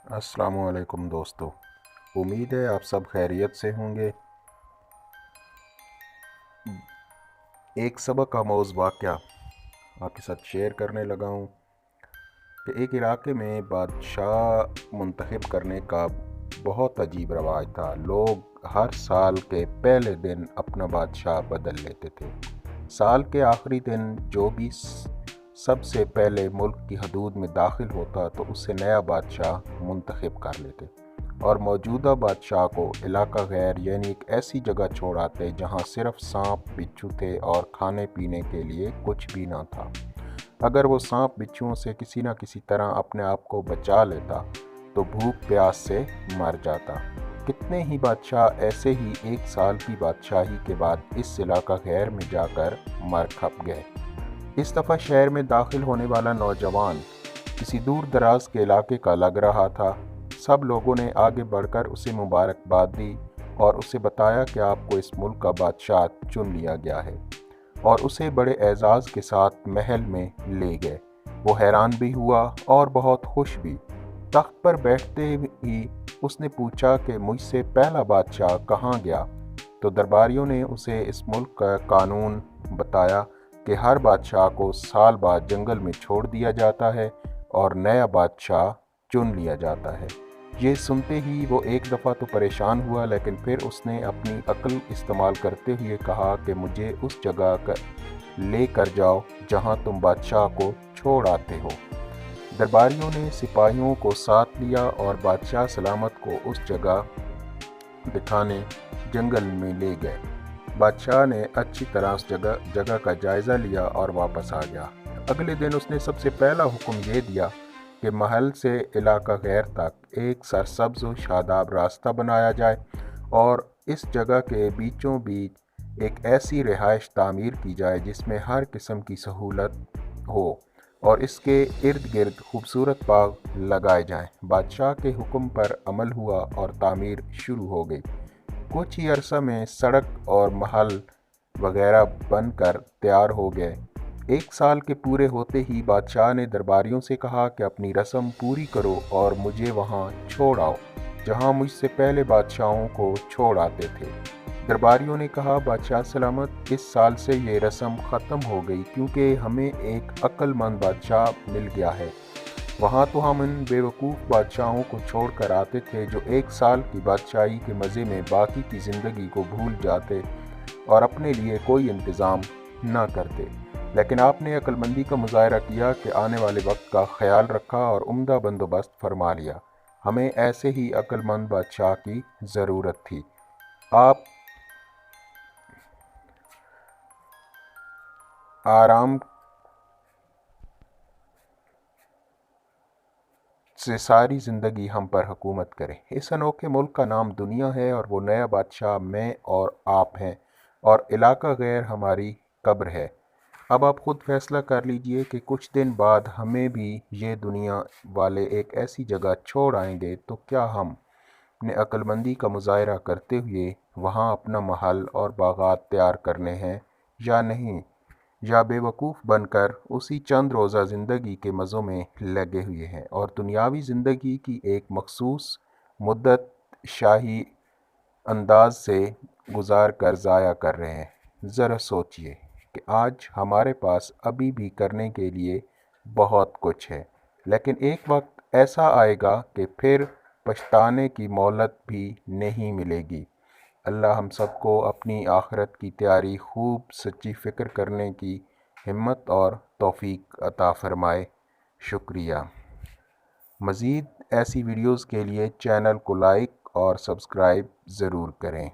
السلام علیکم دوستو، امید ہے آپ سب خیریت سے ہوں گے۔ ایک سبق آموز واقعہ آپ کے ساتھ شیئر کرنے لگا ہوں کہ ایک علاقے میں بادشاہ منتخب کرنے کا بہت عجیب رواج تھا۔ لوگ ہر سال کے پہلے دن اپنا بادشاہ بدل لیتے تھے۔ سال کے آخری دن جو بھی سب سے پہلے ملک کی حدود میں داخل ہوتا تو اسے نیا بادشاہ منتخب کر لیتے اور موجودہ بادشاہ کو علاقہ غیر یعنی ایک ایسی جگہ چھوڑ آتے جہاں صرف سانپ بچھو تھے اور کھانے پینے کے لیے کچھ بھی نہ تھا۔ اگر وہ سانپ بچھوؤں سے کسی نہ کسی طرح اپنے آپ کو بچا لیتا تو بھوک پیاس سے مر جاتا۔ کتنے ہی بادشاہ ایسے ہی ایک سال کی بادشاہی کے بعد اس علاقہ غیر میں جا کر مر کھپ گئے۔ اس دفعہ شہر میں داخل ہونے والا نوجوان کسی دور دراز کے علاقے کا لگ رہا تھا۔ سب لوگوں نے آگے بڑھ کر اسے مبارکباد دی اور اسے بتایا کہ آپ کو اس ملک کا بادشاہ چن لیا گیا ہے، اور اسے بڑے اعزاز کے ساتھ محل میں لے گئے۔ وہ حیران بھی ہوا اور بہت خوش بھی۔ تخت پر بیٹھتے ہی اس نے پوچھا کہ مجھ سے پہلا بادشاہ کہاں گیا؟ تو درباریوں نے اسے اس ملک کا قانون بتایا کہ ہر بادشاہ کو سال بعد جنگل میں چھوڑ دیا جاتا ہے اور نیا بادشاہ چن لیا جاتا ہے۔ یہ سنتے ہی وہ ایک دفعہ تو پریشان ہوا، لیکن پھر اس نے اپنی عقل استعمال کرتے ہوئے کہا کہ مجھے اس جگہ لے کر جاؤ جہاں تم بادشاہ کو چھوڑ آتے ہو۔ درباریوں نے سپاہیوں کو ساتھ لیا اور بادشاہ سلامت کو اس جگہ دکھانے جنگل میں لے گئے۔ بادشاہ نے اچھی طرح اس جگہ کا جائزہ لیا اور واپس آ گیا۔ اگلے دن اس نے سب سے پہلا حکم یہ دیا کہ محل سے علاقہ غیر تک ایک سرسبز و شاداب راستہ بنایا جائے اور اس جگہ کے بیچوں بیچ ایک ایسی رہائش تعمیر کی جائے جس میں ہر قسم کی سہولت ہو اور اس کے ارد گرد خوبصورت باغ لگائے جائیں۔ بادشاہ کے حکم پر عمل ہوا اور تعمیر شروع ہو گئی۔ کچھ ہی عرصہ میں سڑک اور محل وغیرہ بن کر تیار ہو گئے۔ ایک سال کے پورے ہوتے ہی بادشاہ نے درباریوں سے کہا کہ اپنی رسم پوری کرو اور مجھے وہاں چھوڑ آؤ جہاں مجھ سے پہلے بادشاہوں کو چھوڑ آتے تھے۔ درباریوں نے کہا بادشاہ سلامت، اس سال سے یہ رسم ختم ہو گئی کیونکہ ہمیں ایک عقل مند بادشاہ مل گیا ہے۔ وہاں تو ہم ان بے وقوف بادشاہوں کو چھوڑ کر آتے تھے جو ایک سال کی بادشاہی کے مزے میں باقی کی زندگی کو بھول جاتے اور اپنے لیے کوئی انتظام نہ کرتے، لیکن آپ نے عقل مندی کا مظاہرہ کیا کہ آنے والے وقت کا خیال رکھا اور عمدہ بندوبست فرما لیا۔ ہمیں ایسے ہی عقل مند بادشاہ کی ضرورت تھی۔ آپ آرام سے ساری زندگی ہم پر حکومت کریں۔ اس انوکھے ملک کا نام دنیا ہے اور وہ نیا بادشاہ میں اور آپ ہیں، اور علاقہ غیر ہماری قبر ہے۔ اب آپ خود فیصلہ کر لیجئے کہ کچھ دن بعد ہمیں بھی یہ دنیا والے ایک ایسی جگہ چھوڑ آئیں گے تو کیا ہم نے عقل مندی کا مظاہرہ کرتے ہوئے وہاں اپنا محل اور باغات تیار کرنے ہیں یا نہیں، یا بے وقوف بن کر اسی چند روزہ زندگی کے مزوں میں لگے ہوئے ہیں اور دنیاوی زندگی کی ایک مخصوص مدت شاہی انداز سے گزار کر ضائع کر رہے ہیں۔ ذرا سوچئے کہ آج ہمارے پاس ابھی بھی کرنے کے لیے بہت کچھ ہے، لیکن ایک وقت ایسا آئے گا کہ پھر پچھتانے کی مہلت بھی نہیں ملے گی۔ اللہ ہم سب کو اپنی آخرت کی تیاری خوب سچی فکر کرنے کی ہمت اور توفیق عطا فرمائے۔ شکریہ۔ مزید ایسی ویڈیوز کے لیے چینل کو لائک اور سبسکرائب ضرور کریں۔